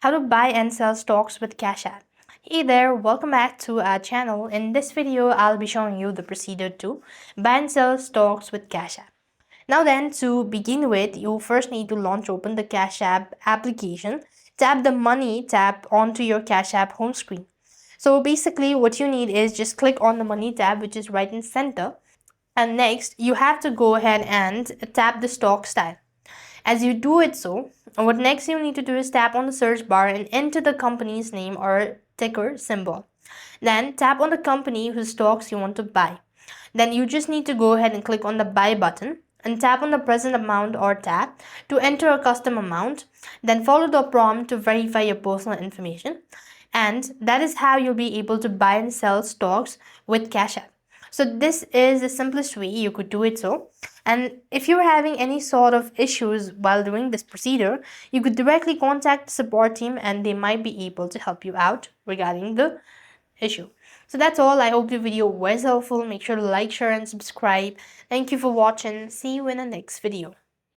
How to buy and sell stocks with Cash App. Hey there, welcome back to our channel. In this video, I'll be showing you the procedure to buy and sell stocks with Cash App. Now then, to begin with, you first need to launch open the Cash App application. Tap the Money tab onto your Cash App home screen. So basically what you need is just click on the Money tab, which is right in center. And next, you have to go ahead and tap the stock style. As you do it so, what next you need to do is tap on the search bar and enter the company's name or ticker symbol. Then tap on the company whose stocks you want to buy. Then you just need to go ahead and click on the buy button and tap on the present amount or tab to enter a custom amount. Then follow the prompt to verify your personal information. And that is how you'll be able to buy and sell stocks with Cash App. So this is the simplest way you could do it so. And if you're having any sort of issues while doing this procedure, you could directly contact the support team and they might be able to help you out regarding the issue. So that's all. I hope the video was helpful. Make sure to like, share and subscribe. Thank you for watching. See you in the next video.